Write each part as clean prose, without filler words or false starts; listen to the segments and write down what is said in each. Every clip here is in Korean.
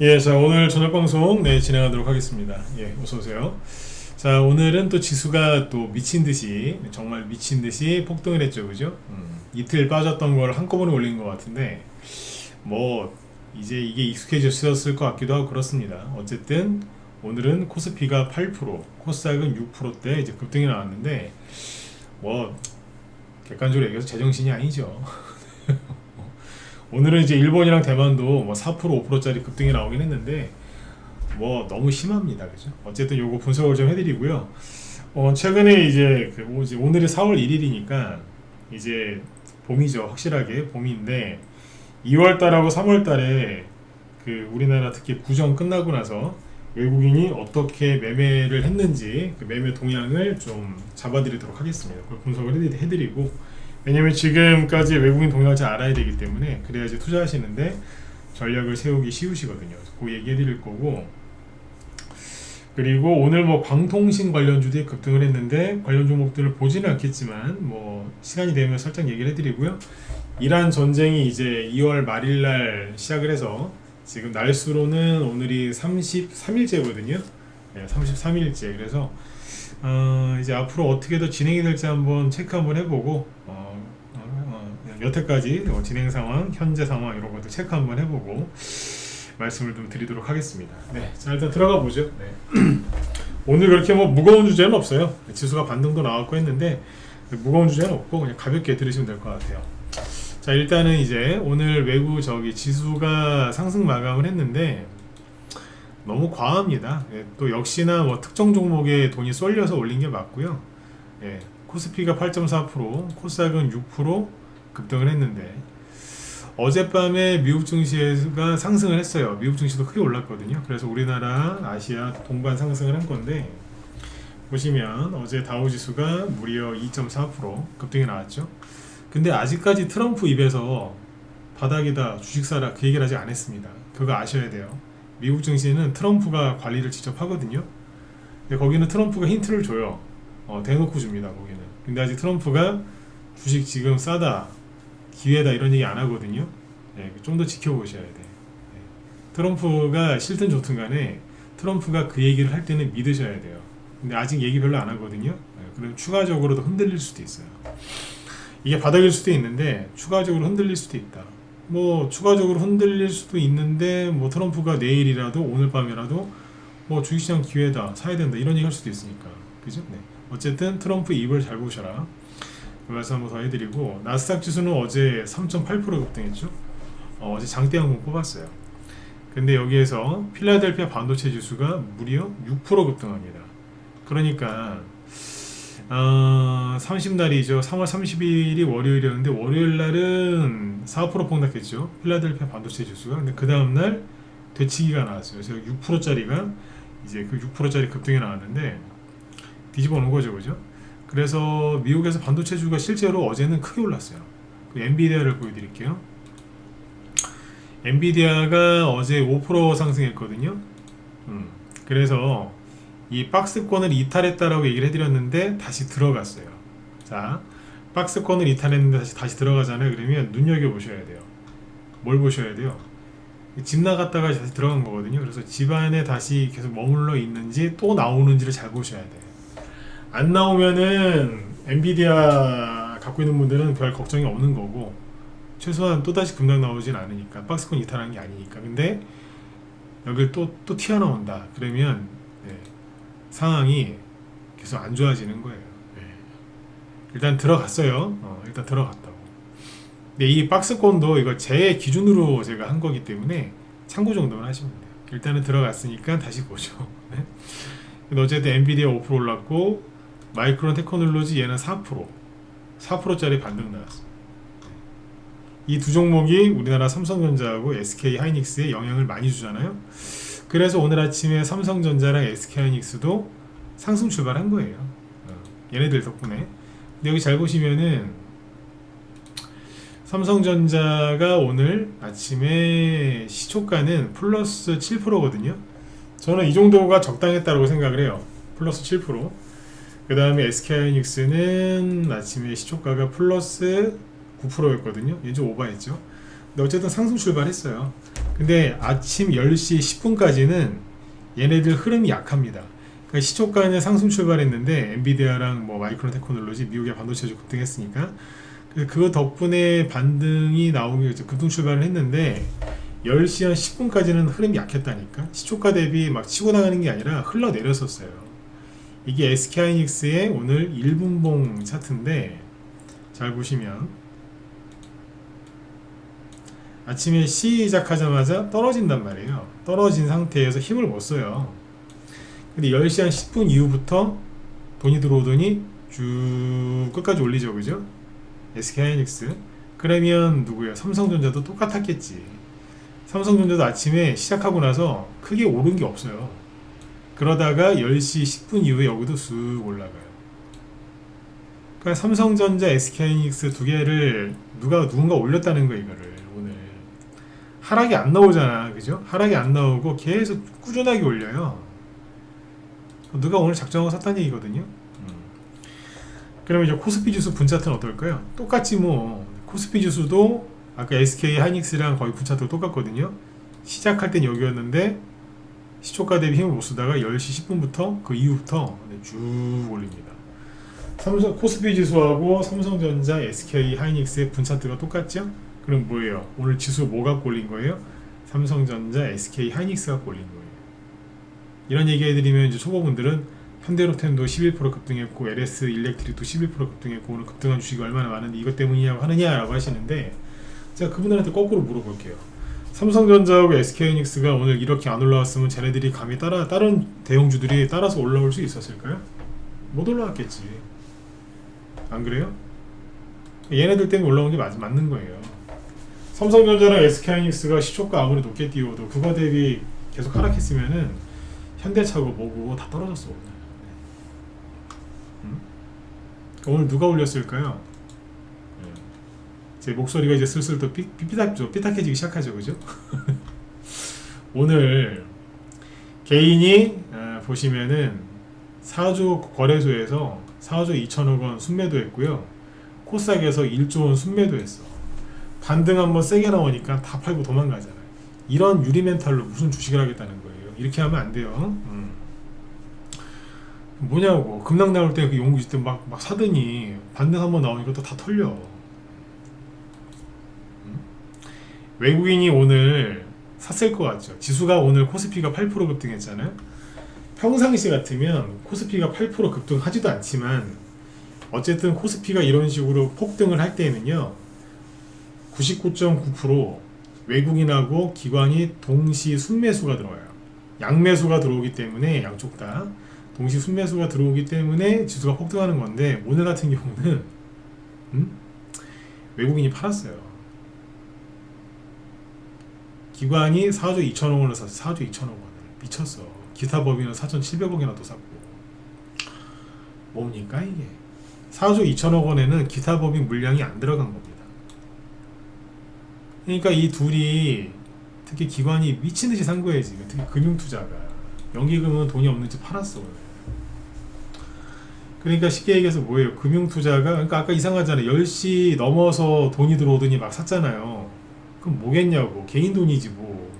예, 자, 오늘 저녁 방송 진행하도록 하겠습니다. 예, 어서 오세요. 자, 오늘은 또 지수가 또 미친 듯이, 정말 미친 듯이 폭등을 했죠, 그죠? 이틀 빠졌던 걸 한꺼번에 올린 것 같은데, 뭐, 이제 이게 익숙해졌을 것 같기도 하고 그렇습니다. 어쨌든, 오늘은 코스피가 8%, 코스닥은 6%대 이제 급등이 나왔는데, 뭐, 객관적으로 얘기해서 제정신이 아니죠. 오늘은 이제 일본이랑 대만도 뭐 4% 5%짜리 급등이 나오긴 했는데 뭐 너무 심합니다, 그죠? 어쨌든 요거 분석을 좀 해드리고요. 최근에 이제 오늘이 4월 1일이니까 이제 봄이죠, 확실하게 봄인데 2월 달하고 3월 달에 그 우리나라 특히 구정 끝나고 나서 외국인이 어떻게 매매를 했는지 그 매매 동향을 좀 잡아드리도록 하겠습니다. 그걸 분석을 해드리고, 왜냐면 지금까지 외국인 동향을 잘 알아야 되기 때문에 그래야지 투자하시는데 전략을 세우기 쉬우시거든요. 그 얘기 해드릴 거고, 그리고 오늘 뭐 방통신 관련주들이 급등을 했는데 관련 종목들을 보지는 않겠지만 뭐 시간이 되면 살짝 얘기를 해드리고요. 이란 전쟁이 이제 2월 말일날 시작을 해서 지금 날수로는 오늘이 33일째거든요. 네, 33일째. 그래서 이제 앞으로 어떻게 더 진행이 될지 한번 체크 한번 해보고 여태까지 진행 상황, 현재 상황 이런 것도 체크 한번 해보고 말씀을 좀 드리도록 하겠습니다. 네, 자 일단 들어가 보죠. 네. 오늘 그렇게 뭐 무거운 주제는 없어요. 지수가 반등도 나왔고 했는데 무거운 주제는 없고 그냥 가볍게 들으시면 될 것 같아요. 자 일단은 이제 오늘 외국 지수가 상승 마감을 했는데 너무 과합니다. 예, 또 역시나 뭐 특정 종목에 돈이 쏠려서 올린 게 맞고요. 예, 코스피가 8.4%, 코스닥은 6% 급등을 했는데 어젯밤에 미국 증시가 상승을 했어요. 미국 증시도 크게 올랐거든요. 그래서 우리나라, 아시아 동반 상승을 한 건데 보시면 어제 다우지수가 무려 2.4% 급등이 나왔죠. 근데 아직까지 트럼프 입에서 바닥이다, 주식 사라 그 얘기를 아직 안 했습니다. 그거 아셔야 돼요. 미국 증시는 트럼프가 관리를 직접 하거든요. 근데 거기는 트럼프가 힌트를 줘요. 대놓고 줍니다, 거기는. 근데 아직 트럼프가 주식 지금 싸다, 기회다 이런 얘기 안 하거든요. 네, 좀 더 지켜보셔야 돼. 네. 트럼프가 싫든 좋든 간에 트럼프가 그 얘기를 할 때는 믿으셔야 돼요. 근데 아직 얘기 별로 안 하거든요. 네, 그럼 추가적으로도 흔들릴 수도 있어요. 이게 바닥일 수도 있는데 추가적으로 흔들릴 수도 있다. 뭐 추가적으로 흔들릴 수도 있는데 뭐 트럼프가 내일이라도 오늘 밤이라도 뭐 주식시장 기회다, 사야 된다 이런 얘기 할 수도 있으니까, 그죠? 네. 어쨌든 트럼프 입을 잘 보셔라. 그 말씀 한번 더 해드리고, 나스닥 지수는 어제 3.8% 급등했죠. 어제 장대 한번 뽑았어요. 근데 여기에서 필라델피아 반도체 지수가 무려 6% 급등합니다. 그러니까 30날이죠. 3월 30일이 월요일이었는데 월요일날은 4% 폭락했죠. 필라델피아 반도체 지수가. 근데 그 다음날 되치기가 나왔어요. 그래서 6%짜리가 이제 그 6%짜리 급등이 나왔는데 뒤집어 놓은 거죠, 그죠? 그래서 미국에서 반도체주가 실제로 어제는 크게 올랐어요. 그 엔비디아를 보여드릴게요. 엔비디아가 어제 5% 상승했거든요. 그래서 이 박스권을 이탈했다라고 얘기를 해드렸는데 다시 들어갔어요. 자, 박스권을 이탈했는데 다시 들어가잖아요. 그러면 눈여겨보셔야 돼요. 뭘 보셔야 돼요? 집 나갔다가 다시 들어간 거거든요. 그래서 집 안에 다시 계속 머물러 있는지 또 나오는지를 잘 보셔야 돼요. 안 나오면은 엔비디아 갖고 있는 분들은 별 걱정이 없는 거고, 최소한 또다시 급락 나오진 않으니까, 박스권 이탈하는 게 아니니까. 근데 여길 또 튀어나온다 그러면 상황이 계속 안 좋아지는 거예요. 일단 들어갔어요. 일단 들어갔다고. 근데 이 박스권도 이거 제 기준으로 제가 한 거기 때문에 참고 정도만 하시면 돼요. 일단은 들어갔으니까 다시 보죠. 근데 어쨌든 엔비디아 5% 올랐고, 마이크론 테크놀로지 얘는 4%짜리 반등 나왔어요. 이 두 종목이 우리나라 삼성전자하고 SK 하이닉스에 영향을 많이 주잖아요. 그래서 오늘 아침에 삼성전자랑 SK 하이닉스도 상승 출발한 거예요. 얘네들 덕분에. 근데 여기 잘 보시면은 삼성전자가 오늘 아침에 시초가는 플러스 7%거든요. 저는 이 정도가 적당했다고 생각을 해요. 플러스 7%. 그 다음에 SK하이닉스는 아침에 시초가가 플러스 9%였거든요. 얘 좀 오버했죠. 근데 어쨌든 상승 출발했어요. 근데 아침 10시 10분까지는 얘네들 흐름이 약합니다. 그러니까 시초가는 상승 출발했는데 엔비디아랑 뭐 마이크론 테크놀로지 미국의 반도체주 급등했으니까 그거 덕분에 반등이 나오기 급등 출발을 했는데 10시 한 10분까지는 흐름이 약했다니까. 시초가 대비 막 치고 나가는 게 아니라 흘러내렸었어요. 이게 SK하이닉스의 오늘 1분봉 차트인데 잘 보시면 아침에 시작하자마자 떨어진단 말이에요. 떨어진 상태에서 힘을 못 써요. 근데 10시 한 10분 이후부터 돈이 들어오더니 쭉 끝까지 올리죠, 그죠? SK하이닉스. 그러면 누구야? 삼성전자도 똑같았겠지. 삼성전자도 아침에 시작하고 나서 크게 오른 게 없어요. 그러다가 10시 10분 이후에 여기도 쑥 올라가요. 그러니까 삼성전자, SK하이닉스 두 개를 누군가 올렸다는 거예요, 이거를 오늘. 하락이 안 나오잖아, 그죠? 하락이 안 나오고 계속 꾸준하게 올려요. 누가 오늘 작정하고 샀다는 얘기거든요. 그러면 이제 코스피 지수 분차트는 어떨까요? 똑같지 뭐. 코스피 지수도 아까 SK 하이닉스랑 거의 분차트가 똑같거든요. 시작할 땐 여기였는데 시초가 대비 힘을 못 쓰다가 10시 10분부터 그 이후부터 쭉 올립니다. 코스피 지수하고 삼성전자, SK 하이닉스의 분차트가 똑같죠? 그럼 뭐예요? 오늘 지수 뭐가 올린 거예요? 삼성전자, SK 하이닉스가 올린 거예요. 이런 얘기 해드리면 이제 초보분들은 현대로템도 11% 급등했고 LS 일렉트릭도 11% 급등했고 오늘 급등한 주식이 얼마나 많은데 이것 때문이냐고 하느냐라고 하시는데 제가 그분들한테 거꾸로 물어볼게요. 삼성전자하고 SK하이닉스가 오늘 이렇게 안 올라왔으면 쟤네들이 감히 다른 대형주들이 따라서 올라올 수 있었을까요? 못 올라왔겠지. 안 그래요? 얘네들 때문에 올라온 게 맞는 거예요. 삼성전자랑 SK하이닉스가 시초가 아무리 높게 띄워도 그거 대비 계속 하락했으면은 현대차고 뭐고 다 떨어졌어 오늘. 오늘 누가 올렸을까요? 제 목소리가 이제 슬슬 또 삐딱해지기 시작하죠, 그죠? 오늘 개인이 보시면은 사주 거래소에서 4조 2천억 원 순매도했고요. 코스닥에서 1조 원 순매도했어. 반등 한번 세게 나오니까 다 팔고 도망가잖아요. 이런 유리 멘탈로 무슨 주식을 하겠다는 거예요. 이렇게 하면 안 돼요. 뭐냐고. 급락 나올 때 그 용기 있을 때 막 사더니 반등 한번 나오니까 또 다 털려. 외국인이 오늘 샀을 것 같죠. 지수가 오늘 코스피가 8% 급등했잖아요. 평상시 같으면 코스피가 8% 급등하지도 않지만 어쨌든 코스피가 이런 식으로 폭등을 할 때는요 99.9% 외국인하고 기관이 동시 순매수가 들어와요. 양매수가 들어오기 때문에 양쪽 다 동시 순매수가 들어오기 때문에 지수가 폭등하는 건데 오늘 같은 경우는 외국인이 팔았어요. 기관이 4조 2천억 원을 샀어. 4조 2천억 원을. 미쳤어. 기타 법인은 4,700억이나 또 샀고. 뭡니까 이게. 4조 2천억 원에는 기타 법인 물량이 안 들어간 겁니다. 그러니까 이 둘이 특히 기관이 미친듯이 산 거예요 지금. 특히 금융투자가. 연기금은 돈이 없는지 팔았어. 그러니까 쉽게 얘기해서 뭐예요. 금융투자가 그러니까 아까 이상하잖아요. 10시 넘어서 돈이 들어오더니 막 샀잖아요. 그럼 뭐겠냐고. 개인 돈이지 뭐.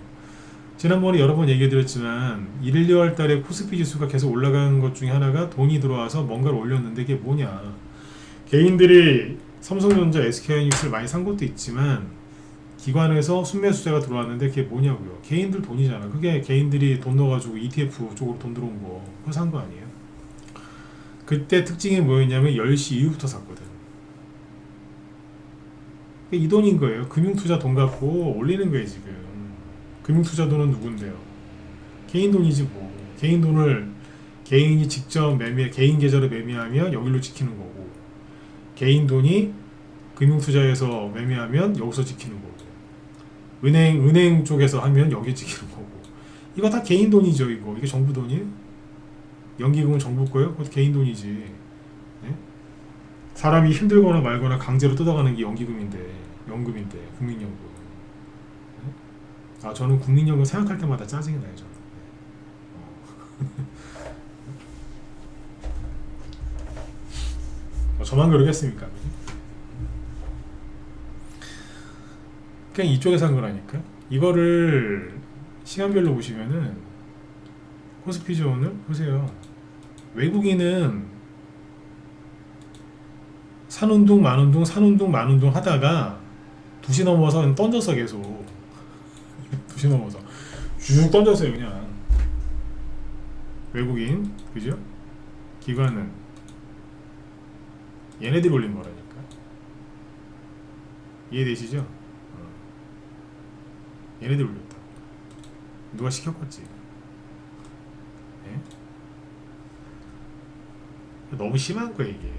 지난번에 여러 번 얘기 드렸지만 1, 2월 달에 코스피 지수가 계속 올라가는 것 중에 하나가 돈이 들어와서 뭔가를 올렸는데 그게 뭐냐. 개인들이 삼성전자, SK하이닉스를 많이 산 것도 있지만 기관에서 순매수자가 들어왔는데 그게 뭐냐고요. 개인들 돈이잖아. 그게 개인들이 돈 넣어가지고 ETF 쪽으로 돈 들어온 거. 그거 산 거 아니에요? 그때 특징이 뭐였냐면 10시 이후부터 샀거든. 이 돈인 거예요. 금융투자 돈 갖고 올리는 거예요 지금. 금융투자 돈은 누군데요? 개인 돈이지 뭐. 개인 돈을 개인이 직접 개인 계좌로 매매하면 여기로 지키는 거고 개인 돈이 금융투자에서 매매하면 여기서 지키는 거고 은행 쪽에서 하면 여기 지키는 거고 이거 다 개인 돈이죠. 이게 정부 돈이에요? 연기금은 정부 거예요? 그것도 개인 돈이지. 네? 사람이 힘들거나 말거나 강제로 뜯어가는 게 연기금인데 연금인데 국민연금. 네? 저는 국민연금 생각할 때마다 짜증이 나요. 저는. 저만 그러겠습니까? 그냥 이쪽에 산 거라니까. 이거를 시간별로 보시면은 코스피죠. 오늘 보세요. 외국인은 산운동 만운동 산운동 만운동 하다가 2시 넘어서 그냥 던졌어. 계속 2시 넘어서 쭉 던졌어요 그냥. 외국인 그죠? 기관은 얘네들이 올린 거라니까. 이해되시죠? 얘네들이 올렸다. 누가 시켰겠지. 네? 너무 심한 거야 이게.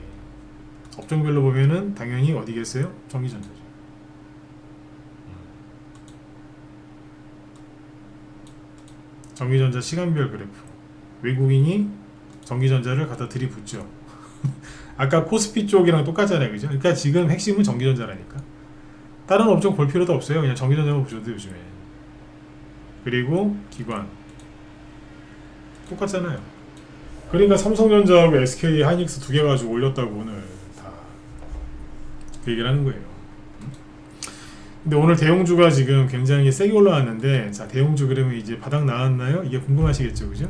업종별로 보면은 당연히 어디겠어요? 전기전자죠. 전기전자 시간별 그래프. 외국인이 전기전자를 갖다 들이붓죠. 아까 코스피 쪽이랑 똑같잖아요, 그죠? 그러니까 지금 핵심은 전기전자라니까. 다른 업종 볼 필요도 없어요. 그냥 전기전자만 보셔도 요즘에. 그리고 기관 똑같잖아요. 그러니까 삼성전자하고 SK 하이닉스 두 개 가지고 올렸다고 오늘 다 그 얘기를 하는 거예요. 근데 오늘 대형주가 지금 굉장히 세게 올라왔는데, 자 대형주 그러면 이제 바닥 나왔나요? 이게 궁금하시겠죠, 그죠?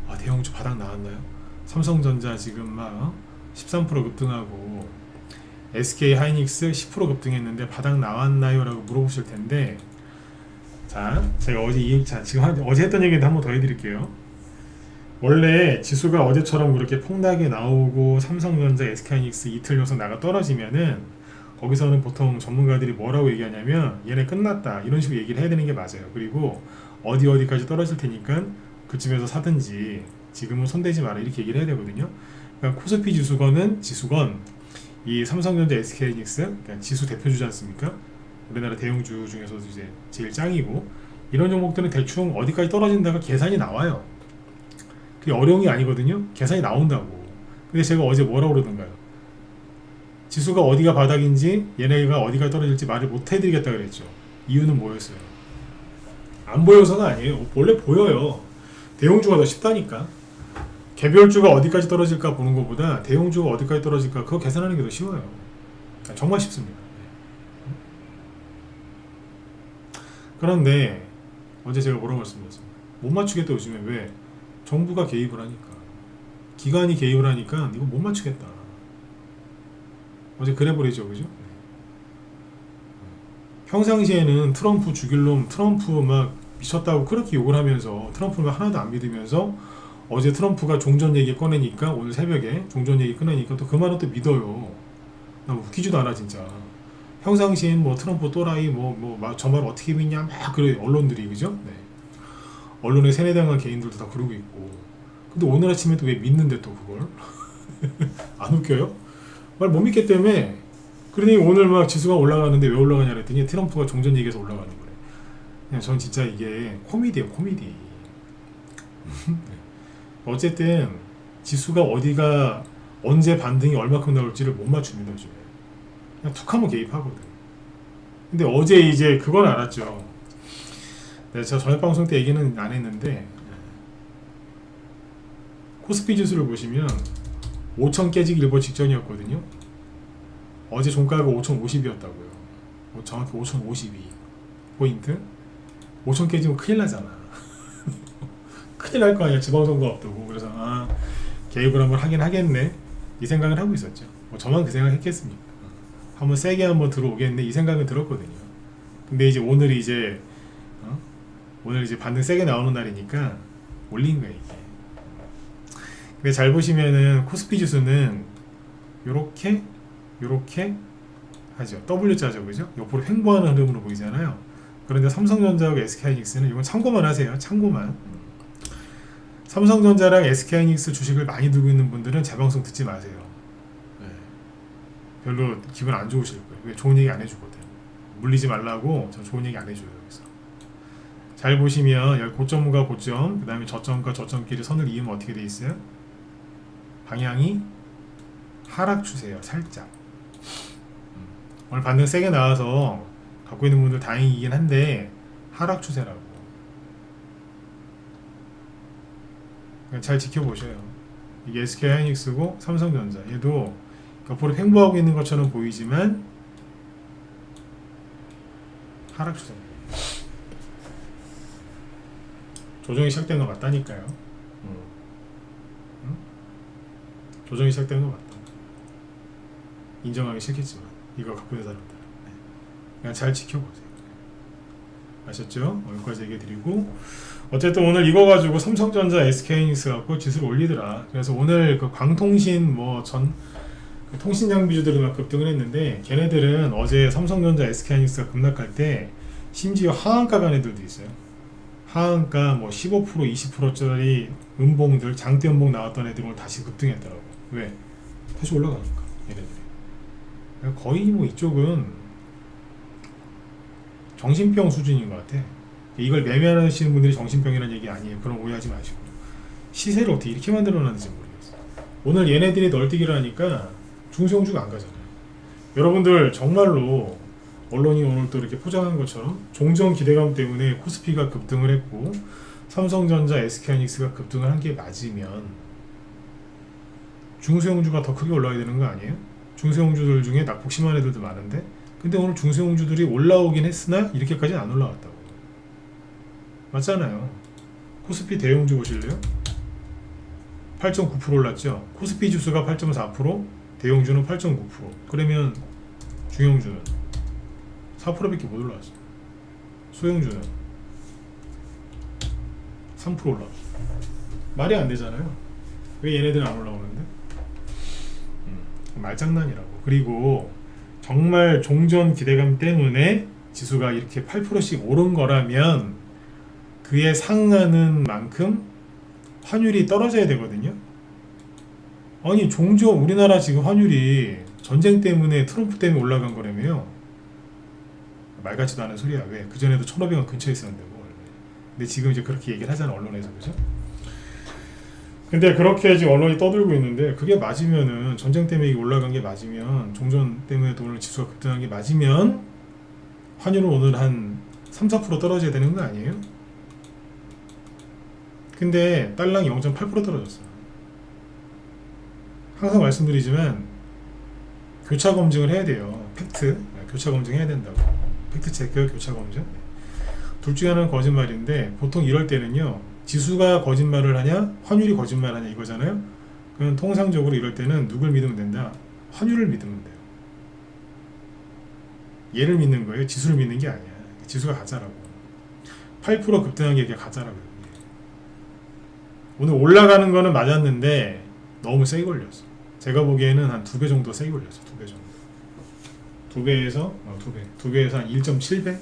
아 대형주 바닥 나왔나요? 삼성전자 지금 막 13% 급등하고 SK 하이닉스 10% 급등했는데 바닥 나왔나요? 라고 물어보실 텐데, 자 제가 어제 했던 얘기인데 한 번 더 해드릴게요. 원래 지수가 어제처럼 그렇게 폭락이 나오고 삼성전자, SK하이닉스 이틀 연속 나가 떨어지면은 거기서는 보통 전문가들이 뭐라고 얘기하냐면 얘네 끝났다 이런 식으로 얘기를 해야 되는 게 맞아요. 그리고 어디까지 떨어질 테니까 그쯤에서 사든지 지금은 손대지 마라 이렇게 얘기를 해야 되거든요. 그러니까 코스피 지수건 이 삼성전자, SK하이닉스 그러니까 지수 대표주지 않습니까? 우리나라 대형주 중에서도 이제 제일 짱이고, 이런 종목들은 대충 어디까지 떨어진다가 계산이 나와요. 그게 어려운 게 아니거든요. 계산이 나온다고. 근데 제가 어제 뭐라고 그러던가요? 지수가 어디가 바닥인지 얘네가 어디가 떨어질지 말을 못 해드리겠다 그랬죠. 이유는 뭐였어요? 안 보여서가 아니에요. 원래 보여요. 대형주가 더 쉽다니까. 개별주가 어디까지 떨어질까 보는 것보다 대형주가 어디까지 떨어질까 그거 계산하는 게 더 쉬워요. 정말 쉽습니다. 그런데 어제 제가 뭐라고 말씀드렸습니까? 못 맞추겠다. 요즘에 왜? 정부가 개입을 하니까, 기관이 개입을 하니까 이거 못 맞추겠다. 어제 그래버리죠, 그죠? 평상시에는 트럼프 죽일 놈, 트럼프 막 미쳤다고 그렇게 욕을 하면서 트럼프를 하나도 안 믿으면서, 어제 트럼프가 종전 얘기 꺼내니까 오늘 새벽에 종전 얘기 꺼내니까 또 그 말은 또 믿어요. 나 웃기지도 않아 진짜. 평상시엔 뭐 트럼프 또라이 저 말 어떻게 믿냐 막 그래 언론들이, 그죠? 네. 언론에 세뇌당한 개인들도 다 그러고 있고. 근데 오늘 아침에 또 왜 믿는데 또 그걸 안 웃겨요? 말 못 믿기 때문에. 그러니 오늘 막 지수가 올라가는데 왜 올라가냐 그랬더니 트럼프가 종전 얘기해서 올라가는 거래. 그냥 전 진짜 이게 코미디예요, 코미디. 어쨌든 지수가 어디가 언제 반등이 얼마큼 나올지를 못 맞춥니다 요즘에. 그냥 툭 하면 개입하거든. 근데 어제 이제 그건 알았죠. 네, 제가 저녁 방송 때 얘기는 안 했는데, 코스피 지수를 보시면 5,000 깨지기 일보 직전이었거든요. 어제 종가가 5,050이었다고요. 정확히 5,052 포인트. 5,000 깨지면 큰일 나잖아. 큰일 날 거 아니야. 지방선거 앞두고. 그래서 개입을 한번 하긴 하겠네 이 생각을 하고 있었죠. 저만 그 생각 했겠습니까? 한번 세게 한번 들어오겠네 이 생각은 들었거든요. 근데 이제 오늘 이제 반등 세게 나오는 날이니까 올린 거예요 이게. 근데 잘 보시면은 코스피 지수는 요렇게 하죠. W자죠, 그죠? 옆으로 횡보하는 흐름으로 보이잖아요. 그런데 삼성전자하고 SK하이닉스는 이건 참고만 하세요. 참고만. 삼성전자랑 SK하이닉스 주식을 많이 들고 있는 분들은 제 방송 듣지 마세요. 네. 별로 기분 안 좋으실 거예요. 왜? 좋은 얘기 안 해주거든. 물리지 말라고 저 좋은 얘기 안 해줘요. 여기서 잘 보시면 여기 고점과 고점, 그 다음에 저점과 저점끼리 선을 이으면 어떻게 돼 있어요? 방향이 하락 추세예요. 살짝. 오늘 반등 세게 나와서 갖고 있는 분들 다행이긴 한데 하락 추세라고. 잘 지켜보셔요. 이게 SK하이닉스고 삼성전자, 얘도 옆으로 횡보하고 있는 것처럼 보이지만 하락 추세입니다. 조정이 시작된 거 맞다니까요. 응? 조정이 시작된 거 맞다. 인정하기 싫겠지만 이거 갖고 있는 사람들 그냥 잘 지켜보세요. 아셨죠? 여기까지 얘기 드리고 어쨌든 오늘 이거 가지고 삼성전자, SK하이닉스 갖고 지수를 올리더라. 그래서 오늘 그 광통신 그 통신 장비주들이 막 급등을 했는데 걔네들은 어제 삼성전자, SK하이닉스가 급락할 때 심지어 하한가 간 애들도 있어요. 하한가 뭐 15% 20%짜리 음봉들 장대 음봉 나왔던 애들이 오늘 다시 급등했더라고. 왜? 다시 올라가니까 얘네들이. 거의 뭐 이쪽은 정신병 수준인 것 같아. 이걸 매매하시는 분들이 정신병이라는 얘기 아니에요. 그럼 오해하지 마시고. 시세를 어떻게 이렇게 만들어놨는지 모르겠어. 오늘 얘네들이 널뛰기를 하니까 중소형주가 안 가잖아요. 여러분들 정말로 언론이 오늘 또 이렇게 포장한 것처럼 종전 기대감 때문에 코스피가 급등을 했고 삼성전자, SK하이닉스가 급등을 한 게 맞으면 중소형주가 더 크게 올라가야 되는 거 아니에요? 중소형주들 중에 낙폭 심한 애들도 많은데 근데 오늘 중소형주들이 올라오긴 했으나 이렇게까지는 안 올라갔다고. 맞잖아요. 코스피 대형주 보실래요? 8.9% 올랐죠. 코스피 지수가 8.4%, 대형주는 8.9%. 그러면 중형주는 4%밖에 못 올라왔어. 소형주는 3% 올라왔어. 말이 안 되잖아요. 왜 얘네들은 안 올라오는데? 말장난이라고. 그리고 정말 종전 기대감 때문에 지수가 이렇게 8%씩 오른 거라면 그에 상응하는 만큼 환율이 떨어져야 되거든요. 아니 종전 우리나라 지금 환율이 전쟁 때문에 트럼프 때문에 올라간 거라며요. 말 같지도 않은 소리야. 왜? 그전에도 1,500원 근처에 있었는데 뭐. 근데 지금 이제 그렇게 얘기를 하잖아 언론에서. 그죠? 근데 그렇게 지금 언론이 떠들고 있는데 그게 맞으면은 전쟁 때문에 올라간 게 맞으면 종전 때문에 오늘 지수가 급등한 게 맞으면 환율은 오늘 한 3, 4% 떨어져야 되는 거 아니에요? 근데 달러가 0.8% 떨어졌어. 항상 말씀드리지만 교차 검증을 해야 돼요. 팩트 교차 검증해야 된다고. 팩트 체크 교차 검증. 둘 중에 하나는 거짓말인데 보통 이럴 때는요. 지수가 거짓말을 하냐 환율이 거짓말하냐 이거잖아요. 그럼 통상적으로 이럴 때는 누굴 믿으면 된다? 환율을 믿으면 돼요. 얘를 믿는 거예요. 지수를 믿는 게 아니야. 지수가 가짜라고. 8% 급등한 게 가짜라고요. 오늘 올라가는 거는 맞았는데 너무 세게 걸렸어. 제가 보기에는 한 2배 정도 세게 걸렸어. 2배 정도. 2배에서 2배에서 한 1.7배?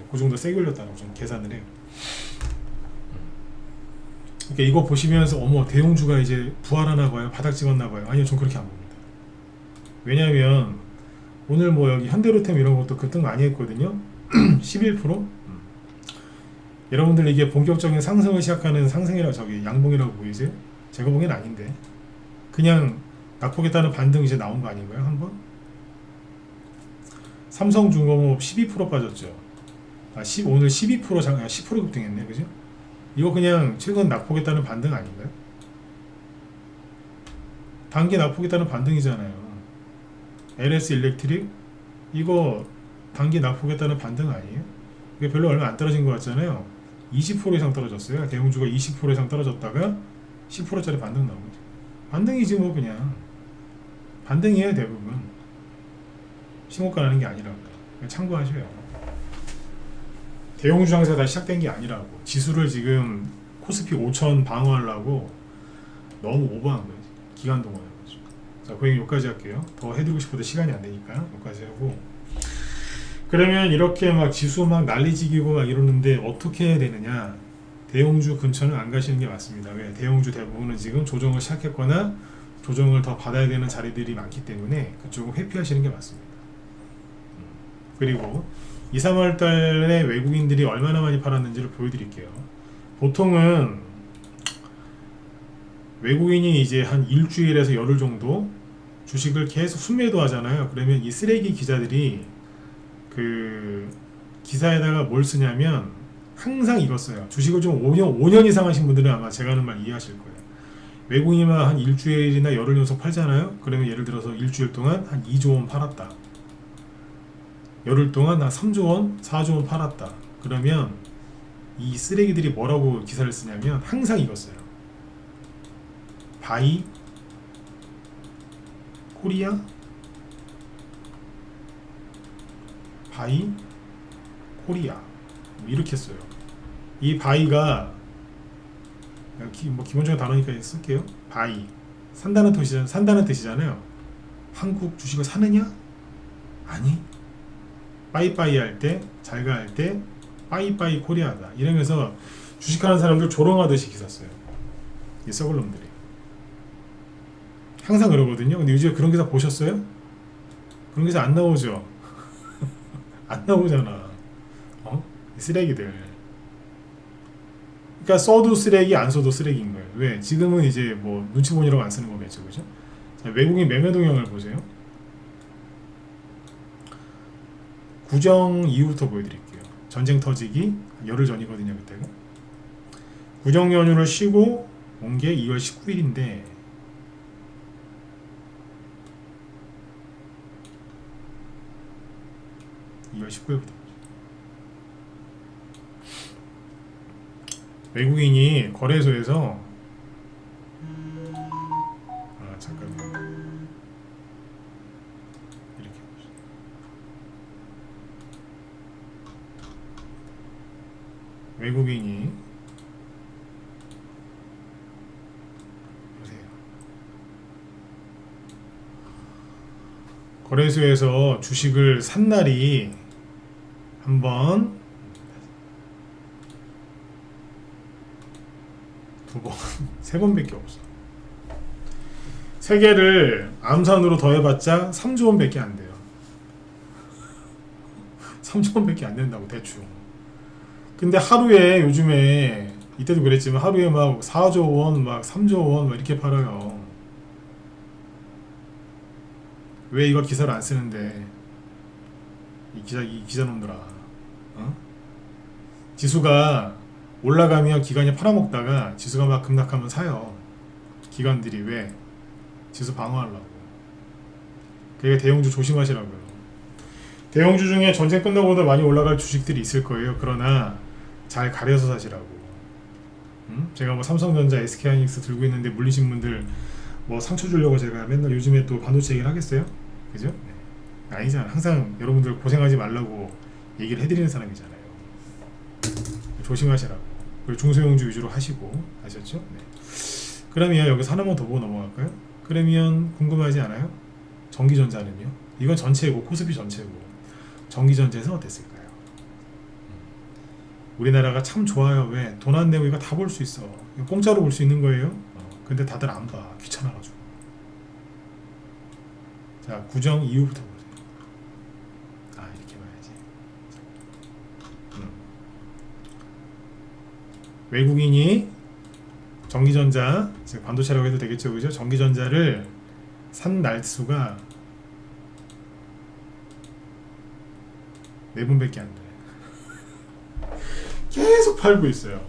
그 정도 세게 걸렸다고 좀 계산을 해요. 그러니까 이거 보시면서 어머 대형주가 이제 부활하나 봐요. 바닥 찍었나 봐요. 아니요, 전 그렇게 안 봅니다. 왜냐하면 오늘 뭐 여기 현대로템 이런 것도 급등 많이 했거든요. 11%? 여러분들 이게 본격적인 상승을 시작하는 상승이라고 저기 양봉이라고 보이세요? 제가 보기엔 아닌데 그냥 낙폭에 따른 반등 이제 나온 거 아닌가요? 한번? 삼성중공업 12% 빠졌죠. 오늘 12% 10% 급등했네. 그죠? 이거 그냥 최근 낙폭에 따른 반등 아닌가요? 단기 낙폭에 따른 반등이잖아요. LS 일렉트릭 이거 단기 낙폭에 따른 반등 아니에요? 이게 별로 얼마 안 떨어진 것 같잖아요. 20% 이상 떨어졌어요. 대형주가 20% 이상 떨어졌다가 10%짜리 반등 나온 거죠. 반등이지 뭐. 그냥 반등이에요 대부분. 신고가 나는 게 아니라고. 참고하셔요. 대형주 장세가 다시 시작된 게 아니라고. 지수를 지금 코스피 5천 방어하려고 너무 오버한 거예요. 기간 동안에. 자, 그 얘기 여기까지 할게요. 더 해드리고 싶어도 시간이 안 되니까 여기까지 하고. 그러면 이렇게 막 지수 막 난리지기고 막 이러는데 어떻게 해야 되느냐? 대형주 근처는 안 가시는 게 맞습니다. 왜? 대형주 대부분은 지금 조정을 시작했거나 조정을 더 받아야 되는 자리들이 많기 때문에 그쪽은 회피하시는 게 맞습니다. 그리고 2, 3월 달에 외국인들이 얼마나 많이 팔았는지를 보여드릴게요. 보통은 외국인이 이제 한 일주일에서 열흘 정도 주식을 계속 순매도 하잖아요. 그러면 이 쓰레기 기자들이 그 기사에다가 뭘 쓰냐면 항상 이거 써요. 주식을 좀 5년 이상 하신 분들은 아마 제가 하는 말 이해하실 거예요. 외국인이만 한 일주일이나 열흘 연속 팔잖아요. 그러면 예를 들어서 일주일 동안 한 2조 원 팔았다. 열흘 동안 한 3조 원, 4조 원 팔았다. 그러면 이 쓰레기들이 뭐라고 기사를 쓰냐면 항상 이거 써요. 바이 코리아, 바이 코리아 뭐 이렇게 써요. 이 바이가 뭐 기본적인 단어니까 쓸게요. 바이 산다는 뜻이잖아요. 한국 주식을 사느냐? 아니. 빠이빠이 할 때, 잘가 할 때 빠이빠이 코리아다 이러면서 주식하는 사람들 조롱하듯이 기사 써요. 이 썩을 놈들이 항상 그러거든요. 근데 요즘에 그런 기사 보셨어요? 그런 기사 안 나오죠? 안 나오잖아. 이 쓰레기들. 그러니까 써도 쓰레기, 안 써도 쓰레기인 거예요. 왜? 지금은 이제 뭐 눈치 보느라고 안 쓰는 거겠죠, 그죠? 자, 외국인 매매 동향을 보세요. 구정 이후부터 보여드릴게요. 전쟁 터지기 열흘 전이거든요, 그때가. 구정 연휴를 쉬고 온 게 2월 19일인데 외국인이 거래소에서 잠깐만 이렇게 보세요. 외국인이 보세요. 거래소에서 주식을 산 날이 한번, 두 번, 세 번밖에 없어. 세 개를 암산으로 더해봤자 3조 원밖에 안 돼요. 3조 원밖에 안 된다고 대충. 근데 하루에 요즘에 이때도 그랬지만 하루에 막 4조 원, 막 3조 원 막 이렇게 팔아요. 왜 이걸 기사를 안 쓰는데? 이 기자놈들아. 지수가 올라가면 기관이 팔아먹다가 지수가 막 급락하면 사요. 기관들이 왜? 지수 방어하려고. 그게 대형주 조심하시라고요. 대형주 중에 전쟁 끝나고도 많이 올라갈 주식들이 있을 거예요. 그러나 잘 가려서 사시라고. 제가 뭐 삼성전자, SK하이닉스 들고 있는데 물리신 분들 뭐 상처 주려고 제가 맨날 요즘에 또 반도체 얘기를 하겠어요? 그죠? 네. 아니잖아. 항상 여러분들 고생하지 말라고 얘기를 해드리는 사람이잖아요. 조심하시라고. 그리고 중소형주 위주로 하시고. 아셨죠? 네. 그러면 여기서 하나만 더 보고 넘어갈까요? 그러면 궁금하지 않아요? 전기전자는요? 이건 전체고 코스피 전체고 전기전자에서 어땠을까요? 우리나라가 참 좋아요. 왜? 돈 안 내고 이거 다 볼 수 있어. 이거 공짜로 볼 수 있는 거예요. 근데 다들 안 봐. 귀찮아가지고. 자, 구정 이후부터 보세요. 이렇게 봐야지. 외국인이 전기전자, 즉 반도체라고 해도 되겠죠, 그죠? 전기전자를 산 날수가 4분밖에 안 돼. 계속 팔고 있어요.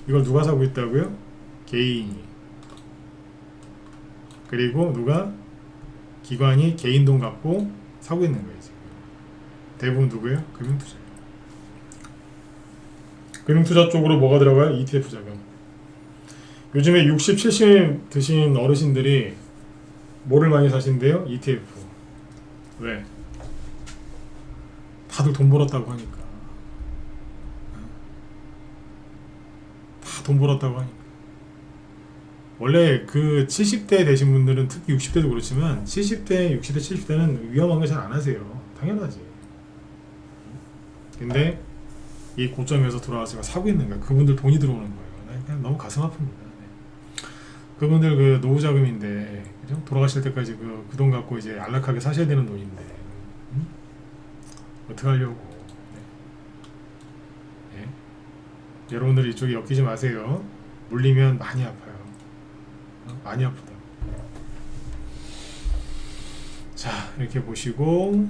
이걸 누가 사고 있다고요? 개인이. 그리고 누가? 기관이 개인 돈 갖고 사고 있는 거예요, 지금. 대부분 누구예요? 금융투자. 금융투자 쪽으로 뭐가 들어가요? ETF 자금. 요즘에 60, 70 드신 어르신들이 뭐를 많이 사신대요? ETF. 왜? 다들 돈 벌었다고 하니까. 다 돈 벌었다고 하니까. 원래 그 70대 되신 분들은 특히 60대도 그렇지만 70대, 60대, 70대는 위험한 거 잘 안 하세요. 당연하지. 근데 이 고점에서 돌아와서 사고 있는 거야. 그분들 돈이 들어오는 거예요. 그냥 너무 가슴 아픕니다. 네. 그분들 그 노후 자금인데, 그죠? 돌아가실 때까지 그 돈 갖고 이제 안락하게 사셔야 되는 돈인데, 어떻게 하려고? 네. 네. 여러분들 이쪽에 엮이지 마세요. 물리면 많이 아파요. 많이 아프다. 자, 이렇게 보시고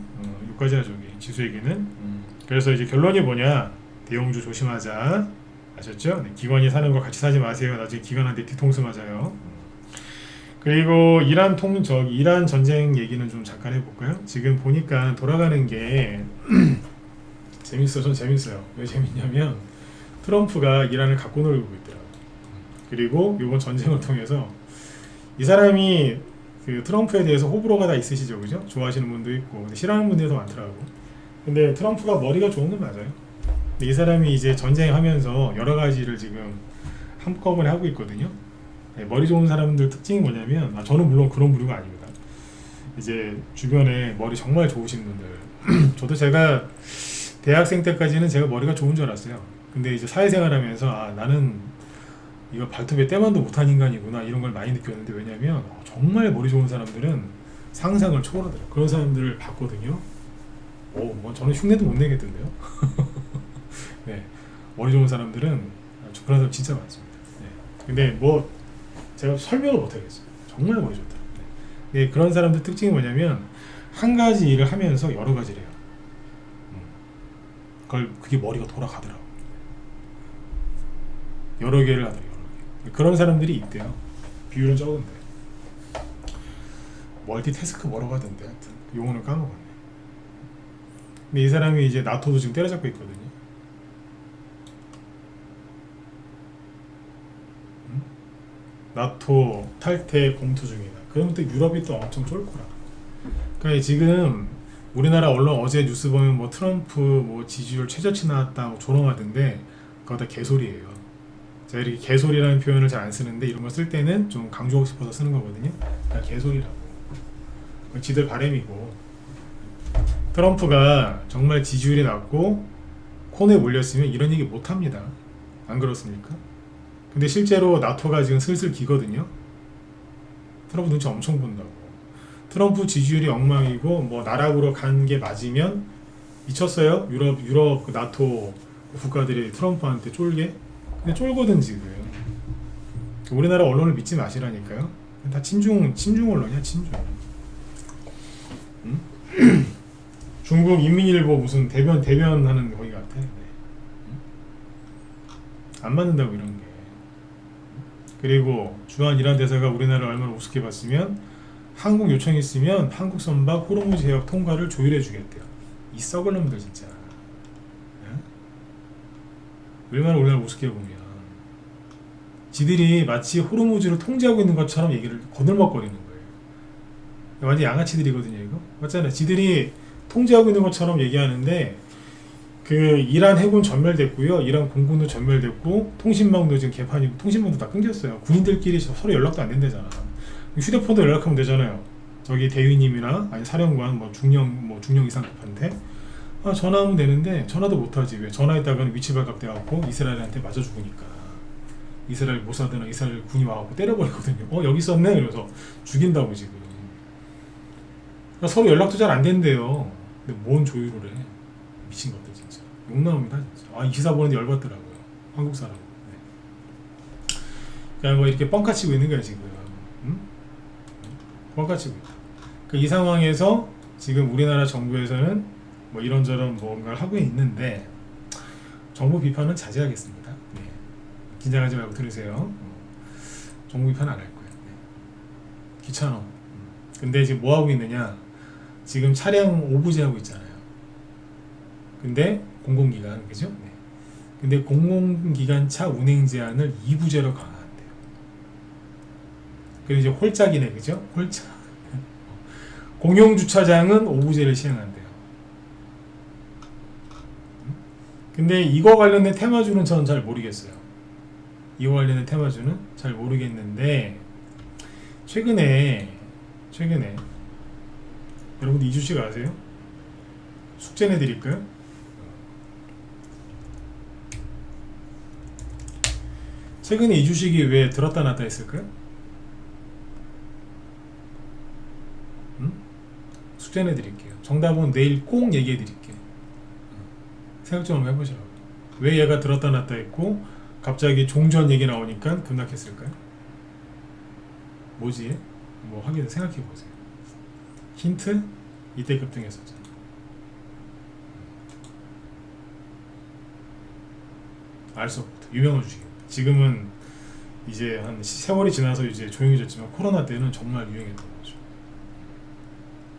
여기까지야 저기 지수 얘기는. 그래서 이제 결론이 뭐냐? 대형주 조심하자. 아셨죠? 네, 기관이 사는 거 같이 사지 마세요. 나중에 기관한테 뒤통수 맞아요. 그리고 이란 전쟁 얘기는 좀 잠깐 해볼까요? 지금 보니까 돌아가는 게 재밌어. 전 재밌어요. 왜 재밌냐면 트럼프가 이란을 갖고 놀고 있더라고요. 그리고 이번 전쟁을 통해서 이 사람이 그 트럼프에 대해서 호불호가 다 있으시죠, 그죠? 좋아하시는 분도 있고 근데 싫어하는 분들도 많더라고. 근데 트럼프가 머리가 좋은 건 맞아요. 근데 이 사람이 이제 전쟁하면서 여러 가지를 지금 한꺼번에 하고 있거든요. 네, 머리 좋은 사람들 특징이 뭐냐면, 저는 물론 그런 부류가 아닙니다. 이제 주변에 머리 정말 좋으신 분들 저도 제가 대학생 때까지는 제가 머리가 좋은 줄 알았어요. 근데 이제 사회생활하면서 나는 이거 발톱에 때만도 못한 인간이구나 이런 걸 많이 느꼈는데, 왜냐면 정말 머리 좋은 사람들은 상상을 초월하더라고요. 그런 사람들을 봤거든요. 뭐 저는 흉내도 못 내겠던데요. 네, 머리 좋은 사람들은 그런 사람 진짜 많습니다. 네. 근데 뭐 제가 설명을 못 하겠어요. 정말 머리 좋다. 네. 네, 그런 사람들 특징이 뭐냐면 한 가지 일을 하면서 여러 가지를 해요. 그게 머리가 돌아가더라고. 여러 개를 하더라고요. 그런 사람들이 있대요. 비율은 적은데. 멀티태스크 뭐라고 하던데, 하여튼 용어는 까먹었네. 근데 이 사람이 이제 나토도 지금 때려잡고 있거든요. 나토 탈퇴 검토 중이다. 그러면 또 유럽이 또 엄청 쫄코라. 그러니까 지금 우리나라 언론 어제 뉴스 보면 뭐 트럼프 뭐 지지율 최저치 나왔다 뭐 조롱하던데, 그거 다 개소리예요. 제가 이렇게 개소리라는 표현을 잘 안 쓰는데 이런 걸 쓸 때는 좀 강조하고 싶어서 쓰는 거거든요. 다 개소리라고. 지들 바램이고. 트럼프가 정말 지지율이 낮고 콘에 몰렸으면 이런 얘기 못 합니다. 안 그렇습니까? 근데 실제로 나토가 지금 슬슬 기거든요. 트럼프 눈치 엄청 본다고. 트럼프 지지율이 엉망이고 뭐 나락으로 간 게 맞으면 미쳤어요. 유럽 그 나토 국가들이 트럼프한테 쫄게. 근데 쫄거든 지금. 우리나라 언론을 믿지 마시라니까요. 다 친중 언론이야, 친중. 응? 중국 인민일보 무슨 대변하는 거기 같아. 네. 안 맞는다고 이런 게. 그리고 주한 이란 대사가 우리나라를 얼마나 우습게 봤으면 한국 요청이 있으면 한국 선박 호르무즈 해역 통과를 조율해 주겠대요. 이 썩을 놈들 진짜. 얼마나 우리나라를 우습게 보면 지들이 마치 호르무즈를 통제하고 있는 것처럼 얘기를 거들먹거리는 거예요. 완전 양아치들이거든요, 이거. 맞잖아요. 지들이 통제하고 있는 것처럼 얘기하는데 그 이란 해군 전멸됐고요. 이란 공군도 전멸됐고 통신망도 지금 개판이고 통신망도 다 끊겼어요. 군인들끼리 서로 연락도 안 된대잖아. 휴대폰도 연락하면 되잖아요. 저기 대위님이나 아니 사령관 중령 이상급한테 전화하면 되는데 전화도 못하지. 왜? 전화했다가는 위치 발각돼갖고 이스라엘한테 맞아 죽으니까. 이스라엘 모사드나 이스라엘 군이 와갖고 때려버리거든요. 여기 있었네? 이러면서 죽인다고 지금. 그러니까 서로 연락도 잘 안 된대요. 근데 뭔 조율을 해? 미친 것들 진짜. 욕 나옵니다 진짜. 이 기사 보는데 열받더라고요. 한국 사람. 네. 그냥 뭐 이렇게 뻥카 치고 있는 거야 지금. 응? 뻥카 치고 있다. 이 상황에서 지금 우리나라 정부에서는 뭐 이런저런 뭔가를 하고 있는데 정부 비판은 자제하겠습니다. 네. 긴장하지 말고 들으세요. 정부 비판 안 할 거예요. 네. 귀찮아. 근데 지금 뭐 하고 있느냐? 지금 차량 오부제 하고 있잖아요. 근데 공공기관, 그죠? 네. 근데 공공기관차 운행 제한을 2부제로 강화한대요. 그리고 이제 홀짝이네, 그죠? 홀짝. 공용주차장은 5부제를 시행한대요. 근데 이거 관련된 테마주는 저는 잘 모르겠어요. 이거 관련된 테마주는 잘 모르겠는데 최근에 여러분들 이 주식 아세요? 숙제 내드릴까요? 최근에 이 주식이 왜 들었다 놨다 했을까요? 숙제 내드릴게요. 정답은 내일 꼭 얘기해 드릴게요. 생각 좀 한번 해보시라고요. 왜 얘가 들었다 놨다 했고 갑자기 종전 얘기 나오니까 급락했을까요? 뭐지? 뭐 하긴 생각해 보세요. 힌트? 이때 급등했었잖아. 알 수 없다. 유명한 주식입니다. 지금은 이제 한 세월이 지나서 이제 조용해졌지만 코로나 때는 정말 유행했던 거죠.